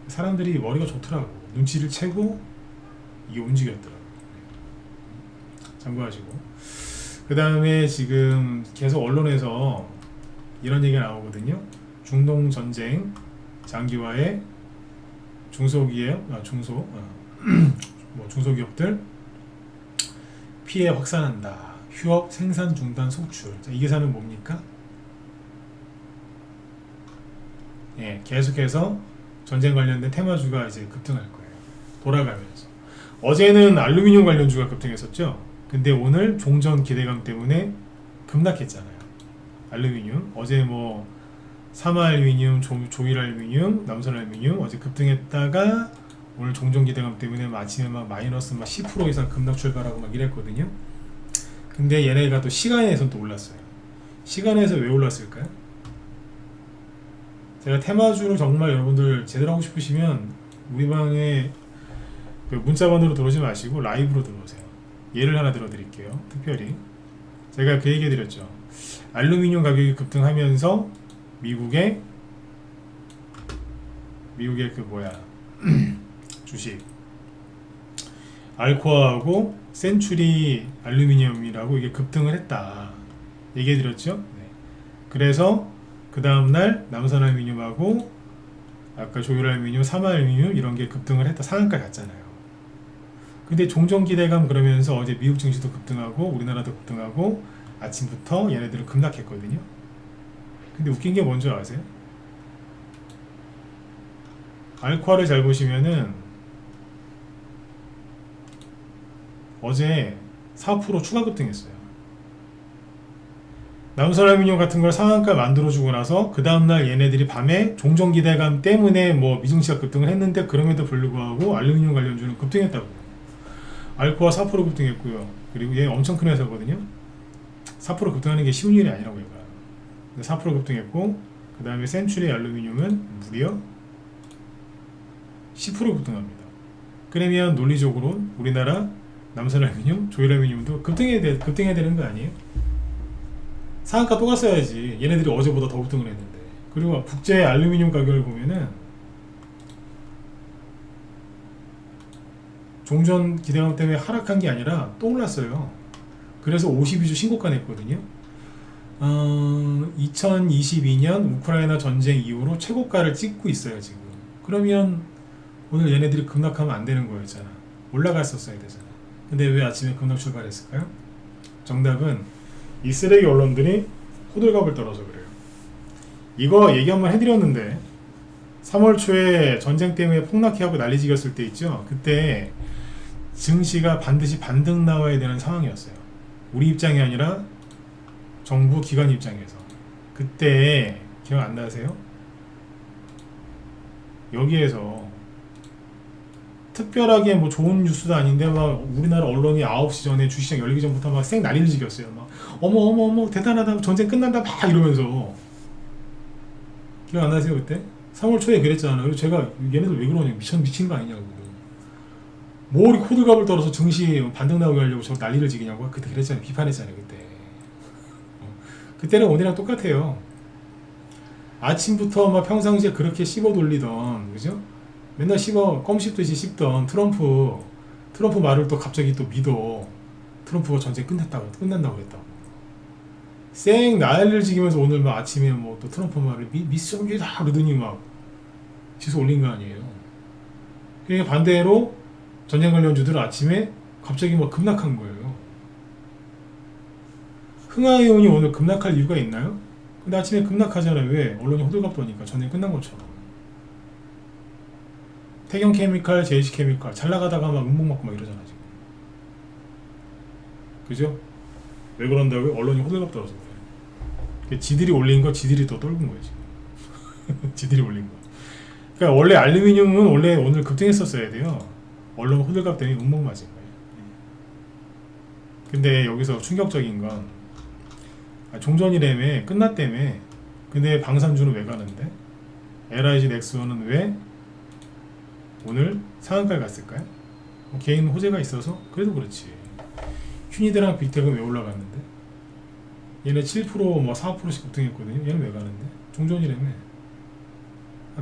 사람들이 머리가 좋더라고. 눈치를 채고 이게 움직였더라고. 참고하시고. 그 다음에 지금 계속 언론에서 이런 얘기가 나오거든요. 중동 전쟁 장기화에 중소기업, 중소기업들 피해 확산한다. 휴업, 생산 중단, 속출. 자, 이 기사는 뭡니까? 예, 계속해서 전쟁 관련된 테마주가 이제 급등할 거예요. 돌아가면서. 어제는 알루미늄 관련주가 급등했었죠. 근데 오늘 종전 기대감 때문에 급락했잖아요. 알루미늄. 어제 뭐 삼화알루미늄, 조일알루미늄, 남선알루미늄 어제 급등했다가 오늘 종전 기대감 때문에 아침에 막 마이너스 막 10% 이상 급락 출발하고 막 이랬거든요. 근데 얘네가 또 시간에선 또 올랐어요. 시간에서 왜 올랐을까요? 제가 테마주를 정말 여러분들 제대로 하고 싶으시면 우리 방에 그 문자번호로 들어오지 마시고 라이브로 들어오세요. 예를 하나 들어드릴게요. 특별히 제가 그 얘기 드렸죠. 알루미늄 가격이 급등하면서 미국의 그 주식 알코아하고 센츄리 알루미늄이라고 이게 급등을 했다 얘기해 드렸죠. 네. 그래서 그 다음날 남선알루미늄하고 아까 조일알루미늄, 삼화알루미늄 이런 게 급등을 했다. 상한가 갔잖아요. 근데 종전기대감 그러면서 어제 미국 증시도 급등하고 우리나라도 급등하고 아침부터 얘네들은 급락했거든요. 근데 웃긴 게 뭔지 아세요? 알코아를 잘 보시면은 어제 4% 추가 급등했어요. 남선알루미늄 같은 걸 상한가 만들어주고 나서 그 다음날 얘네들이 밤에 종전기대감 때문에 뭐 미증시가 급등을 했는데 그럼에도 불구하고 알루미늄 관련주는 급등했다고. 알코아 4% 급등했고요. 그리고 얘 엄청 큰 회사거든요. 4% 급등하는 게 쉬운 일이 아니라고 해요. 4% 급등했고 그 다음에 센츄리 알루미늄은 무려 10% 급등합니다. 그러면 논리적으로 우리나라 남선알루미늄, 조일알루미늄도 급등해야 되는 거 아니에요? 상한가 또 갔어야지. 얘네들이 어제보다 더 급등을 했는데. 그리고 국제 알루미늄 가격을 보면은 종전 기대감 때문에 하락한 게 아니라 또 올랐어요. 그래서 52주 신고가 냈거든요. 2022년 우크라이나 전쟁 이후로 최고가를 찍고 있어요 지금. 그러면 오늘 얘네들이 급락하면 안 되는 거였잖아. 올라갔었어야 되잖아. 근데 왜 아침에 급락 출발했을까요? 정답은 이 쓰레기 언론들이 호들갑을 떨어서 그래요. 이거 얘기 한번 해드렸는데 3월 초에 전쟁 때문에 폭락해하고 난리지겼을 때 있죠. 그때 증시가 반드시 반등 나와야 되는 상황이었어요. 우리 입장이 아니라 정부 기관 입장에서. 그때 기억 안 나세요? 여기에서 특별하게 뭐 좋은 뉴스도 아닌데 막 우리나라 언론이 9시 전에 주시장 열리기 전부터 막 쌩 난리를 지겼어요. 막 어머 대단하다, 전쟁 끝난다 막 이러면서. 기억 안 나세요 그때? 3월 초에 그랬잖아요. 그래서 제가 얘네들 왜 그러냐, 미친 거 아니냐고. 뭐 이렇게 호들갑을 떨어서 증시 반등 나오게 하려고 저 난리를 지기냐고 그때 그랬잖아요. 비판했잖아요 그때. 그때는 오늘이랑 똑같아요. 아침부터 막 평상시에 그렇게 씹어 돌리던, 그죠? 맨날 껌 씹듯이 씹던 트럼프 말을 또 갑자기 또 믿어. 트럼프가 전쟁 끝난다고 그랬다고. 쌩 난리를 지기면서 오늘 막 아침에 뭐 또 트럼프 말을 미성이다 그러더니 막 지수 올린 거 아니에요. 그러니까 반대로 전쟁 관련주들은 아침에 갑자기 막 급락한 거예요. 흥하이온이 오늘 급락할 이유가 있나요? 근데 아침에 급락하잖아요. 왜? 언론이 호들갑 떠니까 전쟁 끝난 것처럼. 태경케미칼, JH케미칼 잘 나가다가 막 음봉 맞고 막 이러잖아 지금. 그죠? 왜 그런다고요? 언론이 호들갑 떨어서 그래. 지들이 올린 거 지들이 또 떨군 거예요 지금. 지들이 올린 거. 그러니까 원래 알루미늄은 원래 오늘 급등했었어야 돼요. 언론 호들갑 때문에 음봉 맞은 거예요. 근데 여기서 충격적인 건 종전이라며 끝났다며. 근데 방산주는 왜 가는데? LIG 넥스원은 왜 오늘 상한가에 갔을까요? 뭐 개인 호재가 있어서? 그래도 그렇지. 휴니드랑 빅텍은 왜 올라갔는데? 얘네 7% 뭐 4%씩 급등했거든요. 얘는 왜 가는데? 종전이라며.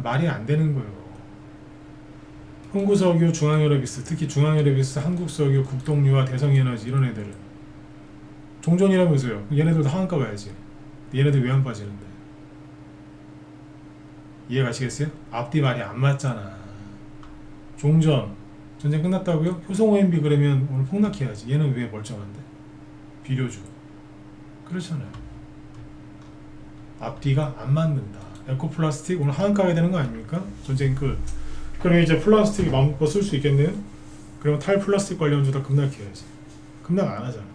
말이 안 되는 거예요. 종전이라면서요. 얘네들도 하한가 봐야지. 얘네들 왜 안 빠지는데? 이해 가시겠어요? 앞뒤 말이 안 맞잖아. 종전 전쟁 끝났다고요? 효성 OMB 그러면 오늘 폭락해야지. 얘는 왜 멀쩡한데? 비료주 그렇잖아요. 앞뒤가 안 맞는다. 에코플라스틱 오늘 하한가 해야 되는 거 아닙니까? 전쟁 끝. 그럼 이제 플라스틱이 마음껏 쓸 수 있겠네요? 그러면 탈플라스틱 관련주 다 급락해야지. 급락 안 하잖아.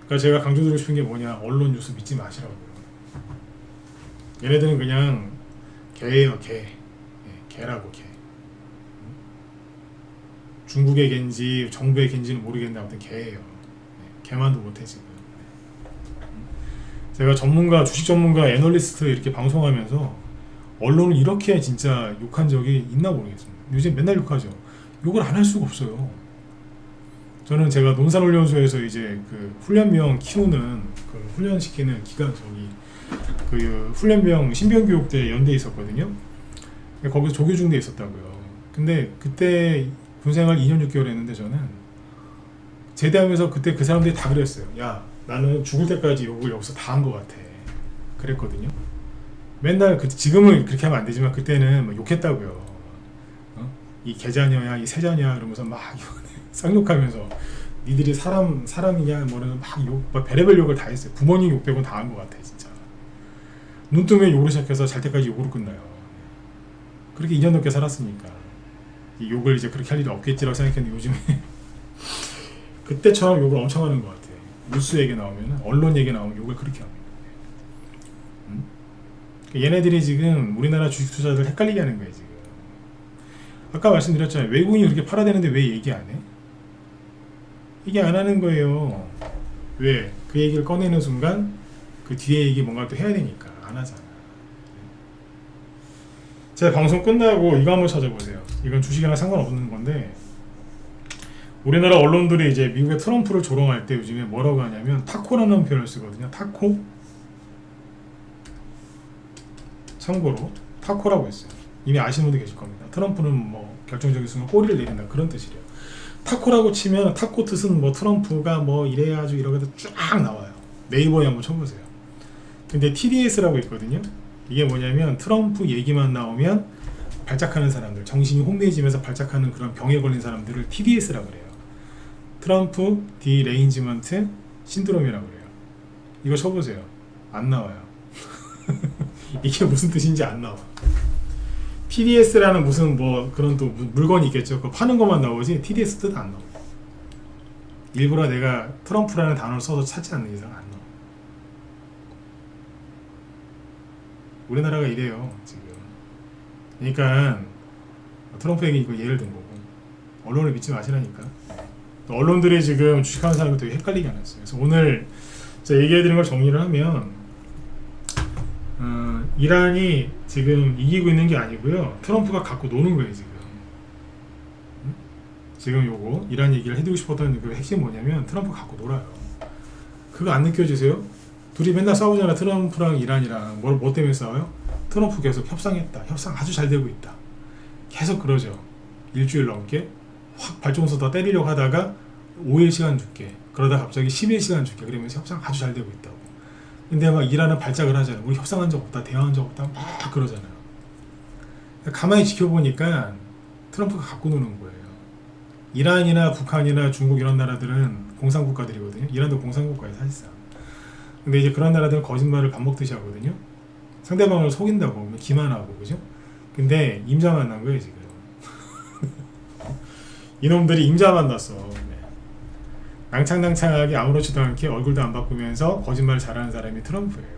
그러니까 제가 강조드리고 싶은 게 뭐냐, 언론 뉴스 믿지 마시라고요. 얘네들은 그냥 개예요, 개. 예, 개라고, 개. 중국의 개인지 정부의 개인지는 모르겠는데 아무튼 개예요. 개만도 못해 지금. 제가 전문가, 주식 전문가, 애널리스트 이렇게 방송하면서 언론을 이렇게 진짜 욕한 적이 있나 모르겠습니다. 요즘 맨날 욕하죠. 욕을 안 할 수가 없어요. 저는 제가 논산훈련소에서 이제 그 훈련병 키우는 그 훈련시키는 기관 그 훈련병 신병교육대 연대에 있었거든요. 거기서 조교중대에 있었다고요. 근데 그때 군생활 2년 6개월 했는데 저는 제대하면서 그때 그 사람들이 다 그랬어요. 야, 나는 죽을 때까지 욕을 여기서 다 한 것 같아. 그랬거든요. 맨날 지금은 그렇게 하면 안 되지만 그때는 막 욕했다고요. 이 개자녀야, 이 새자녀야 이러면서 막 쌍욕하면서 니들이 사람이냐 뭐는 막 욕, 막 별의별 욕을 다 했어요. 부모님 욕 빼고는 다 한 것 같아 진짜. 눈 뜨면 욕으로 시작해서 잘 때까지 욕으로 끝나요. 그렇게 2년 넘게 살았으니까 이 욕을 이제 그렇게 할 일이 없겠지라고 생각했는데 요즘에 그때처럼 욕을 엄청 하는 것 같아요. 뉴스 얘기 나오면, 언론 얘기 나오면 욕을 그렇게 합니다. 얘네들이 지금 우리나라 주식 투자들 헷갈리게 하는 거예요 지금. 아까 말씀드렸잖아요. 외국인이 그렇게 팔아야 되는데 왜 얘기 안 해? 얘기 안 하는 거예요. 왜? 그 얘기를 꺼내는 순간 그 뒤에 얘기 뭔가 또 해야 되니까 안 하잖아. 제 방송 끝나고 이거 한번 찾아보세요. 이건 주식이랑 상관없는 건데 우리나라 언론들이 이제 미국의 트럼프를 조롱할 때 요즘에 뭐라고 하냐면 타코라는 표현을 쓰거든요. 타코? 참고로 타코라고 했어요. 이미 아시는 분도 계실 겁니다. 트럼프는 뭐 결정적인 순간 꼬리를 내린다 그런 뜻이래요. 타코라고 치면 타코 뜻은 뭐 트럼프가 뭐 이래가지고 이러고도 쫙 나와요. 네이버에 한번 쳐보세요. 근데 TDS라고 있거든요. 이게 뭐냐면 트럼프 얘기만 나오면 발작하는 사람들, 정신이 혼미해지면서 발작하는 그런 병에 걸린 사람들을 TDS라고 그래요. 트럼프 디레인지먼트 신드롬이라고 그래요. 이거 쳐보세요. 안 나와요. 이게 무슨 뜻인지 안 나와. TDS라는 무슨 뭐 그런 또 물건이 있겠죠. 그거 파는 것만 나오지 TDS 뜻 안 나와. 일부러 내가 트럼프라는 단어를 써서 찾지 않는 이상 안 나와. 우리나라가 이래요 지금. 그러니까 트럼프에게 이거 예를 든 거고 언론을 믿지 마시라니까. 또 언론들이 지금 주식하는 사람이 되게 헷갈리게 하놨어요. 그래서 오늘 제가 얘기해드린 걸 정리를 하면 이란이 지금 이기고 있는 게 아니고요. 트럼프가 갖고 노는 거예요 지금. 지금 요거 이란 얘기를 해드리고 싶었던 그 핵심 뭐냐면 트럼프가 갖고 놀아요. 그거 안 느껴지세요? 둘이 맨날 싸우잖아. 트럼프랑 이란이랑 뭐 때문에 싸워요? 트럼프 계속 협상했다. 협상 아주 잘 되고 있다. 계속 그러죠. 일주일 넘게 확 발전소 다 때리려고 하다가 5일 시간 줄게. 그러다 갑자기 10일 시간 줄게. 그러면서 협상 아주 잘 되고 있다고. 근데 막 이란은 발작을 하잖아요. 우리 협상한 적 없다. 대화한 적 없다. 막 그러잖아요. 가만히 지켜보니까 트럼프가 갖고 노는 거예요. 이란이나 북한이나 중국 이런 나라들은 공산국가들이거든요. 이란도 공산국가예요 사실상. 근데 이제 그런 나라들은 거짓말을 밥 먹듯이 하거든요. 상대방을 속인다고 기만하고 그죠? 근데 임자 만난 거예요 지금. 이놈들이 임자 만났어. 낭창낭창하게 아무렇지도 않게 얼굴도 안 바꾸면서 거짓말을 잘하는 사람이 트럼프예요.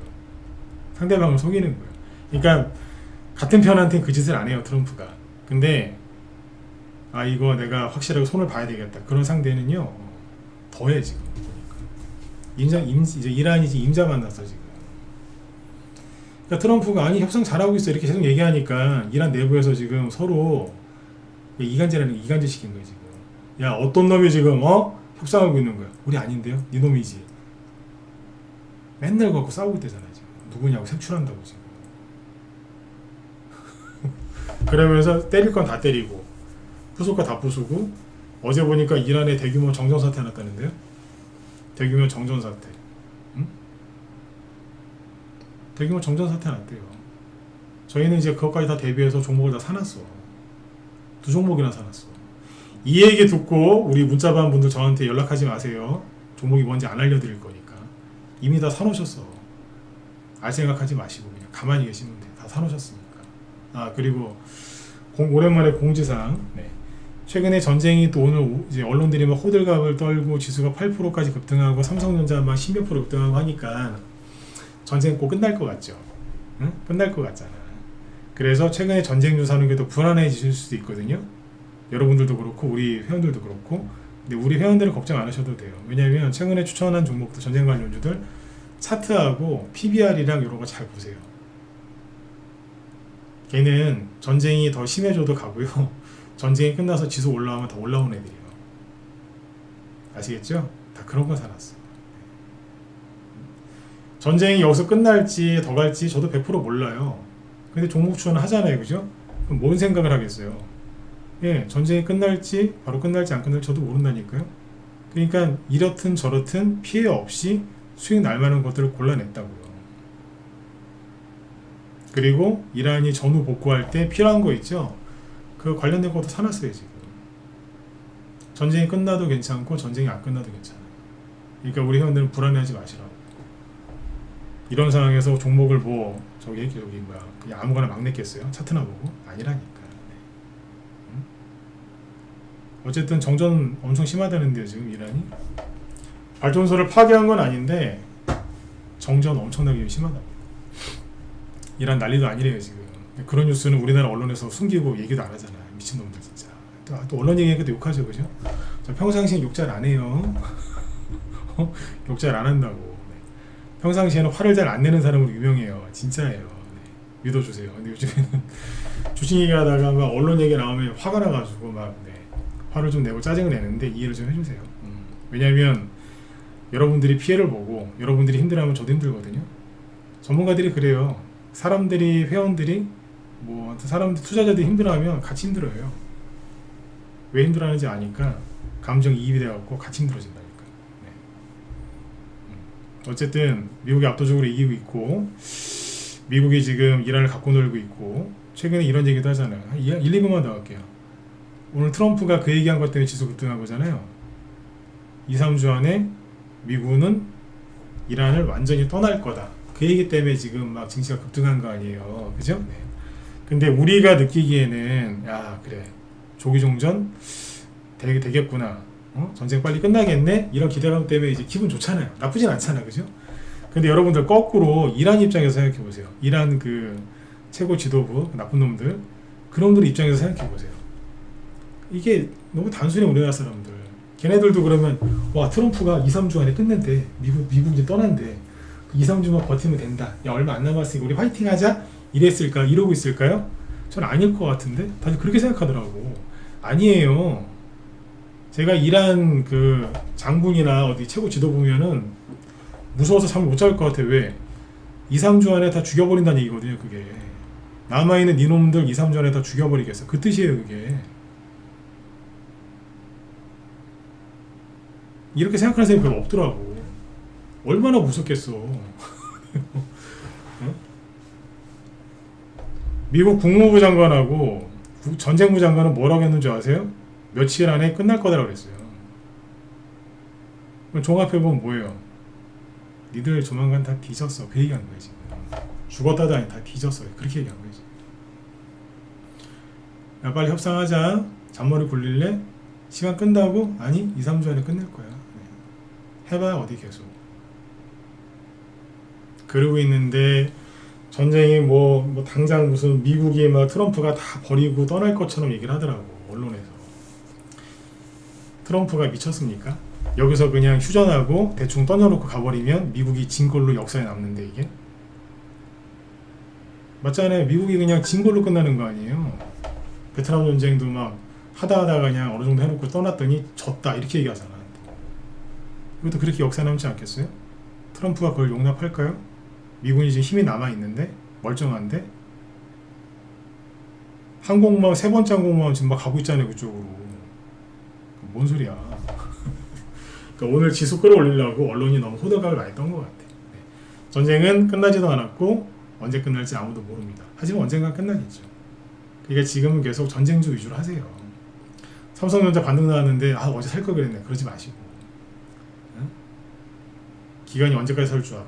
상대방을 속이는 거예요. 그러니까 같은 편한테는 그 짓을 안 해요 트럼프가. 근데 아 이거 내가 확실하게 손을 봐야 되겠다. 그런 상대는요 더해 지금. 이제 이란이 임자 만났어 지금. 그러니까 트럼프가 아니 협상 잘하고 있어 이렇게 계속 얘기하니까 이란 내부에서 지금 서로 이간질 시킨 거예요 지금. 야 어떤 놈이 지금 협상하고 있는 거야. 우리 아닌데요? 네 놈이지. 맨날 갖고 싸우고 있대잖아요 지금. 누구냐고 색출한다고 지금. 그러면서 때릴 건 다 때리고 부술 거 다 부수고 어제 보니까 이란에 대규모 정전사태 났다는데요. 대규모 정전 사태. 응? 대규모 정전 사태 났대요. 저희는 이제 그것까지 다 대비해서 종목을 다 사놨어. 2종목이나 사놨어. 이 얘기 듣고 우리 문자반 분들 저한테 연락하지 마세요. 종목이 뭔지 안 알려드릴 거니까. 이미 다 사놓으셨어. 알 생각하지 마시고 그냥 가만히 계시면 돼. 다 사놓으셨으니까. 아, 그리고 오랜만에 공지사항. 네. 최근에 전쟁이 또 오늘 이제 언론들이 막 호들갑을 떨고 지수가 8%까지 급등하고 삼성전자 막 10몇 프로 급등하고 하니까 전쟁 꼭 끝날 것 같죠. 응? 끝날 것 같잖아. 그래서 최근에 전쟁 조사하는 게 더 불안해지실 수도 있거든요. 여러분들도 그렇고 우리 회원들도 그렇고. 근데 우리 회원들은 걱정 안 하셔도 돼요. 왜냐하면 최근에 추천한 종목들 전쟁 관련주들 차트하고 PBR이랑 이런 거 잘 보세요. 걔는 전쟁이 더 심해져도 가고요. 전쟁이 끝나서 지수 올라오면 더 올라오는 애들이에요. 아시겠죠? 다 그런 거 살았어. 전쟁이 여기서 끝날지 더 갈지 저도 100% 몰라요. 근데 종목 추천을 하잖아요. 그죠? 그럼 뭔 생각을 하겠어요? 예, 전쟁이 끝날지 바로 끝날지 안 끝날지 저도 모른다니까요. 그러니까 이렇든 저렇든 피해 없이 수익 날 만한 것들을 골라냈다고요. 그리고 이란이 전후 복구할 때 필요한 거 있죠? 그 관련된 것도 사놨어요 지금. 전쟁이 끝나도 괜찮고 전쟁이 안 끝나도 괜찮아요. 그러니까 우리 회원들은 불안해하지 마시라고. 이런 상황에서 종목을 뭐 저기 뭐야 그냥 아무거나 막 냈겠어요? 차트나 보고? 아니라니까. 네. 응? 어쨌든 정전 엄청 심하다는데요 지금 이란이. 발전소를 파괴한 건 아닌데 정전 엄청나게 심하답니다. 이란 난리도 아니래요 지금. 그런 뉴스는 우리나라 언론에서 숨기고 얘기도 안 하잖아요. 미친놈들 진짜. 또 언론 얘기하니까 욕하죠 그죠? 저 평상시엔 욕 잘 안 해요. 욕 잘 안 한다고. 네. 평상시에는 화를 잘 안 내는 사람으로 유명해요. 진짜예요. 네. 믿어주세요. 근데 요즘에는 주식 얘기하다가 막 언론 얘기 나오면 화가 나가지고 막 네. 화를 좀 내고 짜증을 내는데 이해를 좀 해주세요. 왜냐하면 여러분들이 피해를 보고 여러분들이 힘들어하면 저도 힘들거든요. 전문가들이 그래요. 사람들이 회원들이 뭐 사람들 투자자들이 힘들어하면 같이 힘들어요. 왜 힘들어하는지 아니까 감정이입이 돼갖고 같이 힘들어진다니까. 네. 어쨌든 미국이 압도적으로 이기고 있고 미국이 지금 이란을 갖고 놀고 있고 최근에 이런 얘기도 하잖아요. 한 1, 2분만 더 할게요. 오늘 트럼프가 그 얘기한 것 때문에 지수 급등한 거잖아요. 2, 3주 안에 미국은 이란을 완전히 떠날 거다. 그 얘기 때문에 지금 막 증시가 급등한 거 아니에요. 그죠? 네. 근데 우리가 느끼기에는 야 그래 조기종전 되겠구나. 전쟁 빨리 끝나겠네. 이런 기대감 때문에 이제 기분 좋잖아요. 나쁘진 않잖아. 그죠? 근데 여러분들 거꾸로 이란 입장에서 생각해 보세요. 이란 그 최고 지도부 나쁜 놈들 그놈들 입장에서 생각해 보세요. 이게 너무 단순해 우리나라 사람들. 걔네들도 그러면 와 트럼프가 2, 3주 안에 끝낸대. 미국 이제 떠난대. 2, 3주만 버티면 된다. 야 얼마 안 남았으니까 우리 화이팅 하자. 이랬을까? 이러고 있을까요? 전 아닐 것 같은데 다들 그렇게 생각하더라고. 아니에요. 제가 이란 그 장군이나 어디 최고 지도 보면은 무서워서 잠을 못 잘 것 같아. 왜? 2, 3주 안에 다 죽여버린다는 얘기거든요. 그게 남아있는 이놈들 2, 3주 안에 다 죽여버리겠어. 그 뜻이에요. 그게 이렇게 생각하는 사람이 별로 없더라고. 얼마나 무섭겠어. 미국 국무부 장관하고 전쟁부 장관은 뭐라고 했는지 아세요? 며칠 안에 끝날 거다라고 그랬어요. 그럼 종합해보면 뭐예요? 니들 조만간 다 뒤졌어. 그 얘기한 거예요 지금. 죽었다도 아니 다 뒤졌어요. 그렇게 얘기한 거예요 지금. 야 빨리 협상하자. 잔머리 굴릴래? 시간 끈다고? 아니 2, 3주 안에 끝낼 거야. 네. 해봐야 어디 계속. 그러고 있는데 전쟁이 뭐 당장 무슨 미국이 막 트럼프가 다 버리고 떠날 것처럼 얘기를 하더라고 언론에서. 트럼프가 미쳤습니까? 여기서 그냥 휴전하고 대충 떠나놓고 가버리면 미국이 진 걸로 역사에 남는데 이게 맞잖아요. 미국이 그냥 진 걸로 끝나는 거 아니에요. 베트남 전쟁도 막 하다가 그냥 어느 정도 해놓고 떠났더니 졌다 이렇게 얘기하잖아. 이것도 그렇게 역사에 남지 않겠어요? 트럼프가 그걸 용납할까요? 미군이 지금 힘이 남아있는데 멀쩡한데 항공모함 3번째 항공모함 지금 막 가고 있잖아요 그쪽으로. 뭔 소리야. 그러니까 그러니까 오늘 지수 끌어올리려고 언론이 너무 호들갑을 많이 떤 것 같아. 네. 전쟁은 끝나지도 않았고 언제 끝날지 아무도 모릅니다. 하지만 언젠가 끝나겠죠. 그러니까 지금은 계속 전쟁주 위주로 하세요. 삼성전자 반등 나왔는데 어제 살 걸 그랬네. 그러지 마시고. 응? 기간이 언제까지 설 줄 알아.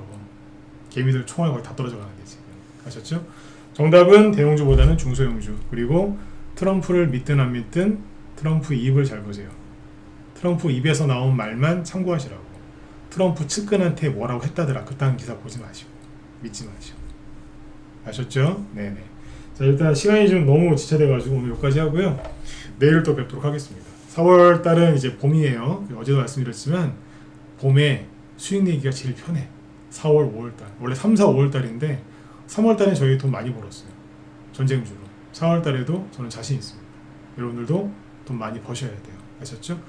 개미들 총알 거의 다 떨어져 가는데 지금. 아셨죠? 정답은 대형주보다는 중소형주. 그리고 트럼프를 믿든 안 믿든 트럼프 입을 잘 보세요. 트럼프 입에서 나온 말만 참고하시라고. 트럼프 측근한테 뭐라고 했다더라. 그딴 기사 보지 마시고. 믿지 마시고. 아셨죠? 네네. 자, 일단 시간이 좀 너무 지체돼가지고 오늘 여기까지 하고요. 내일 또 뵙도록 하겠습니다. 4월 달은 이제 봄이에요. 어제도 말씀드렸지만 봄에 수익 내기가 제일 편해. 4월, 5월 달. 원래 3, 4, 5월 달인데 3월 달에 저희 돈 많이 벌었어요. 전쟁주로. 4월 달에도 저는 자신 있습니다. 여러분들도 돈 많이 버셔야 돼요. 아셨죠?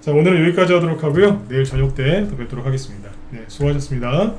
자, 오늘은 여기까지 하도록 하고요. 내일 저녁 때 또 뵙도록 하겠습니다. 네, 수고하셨습니다.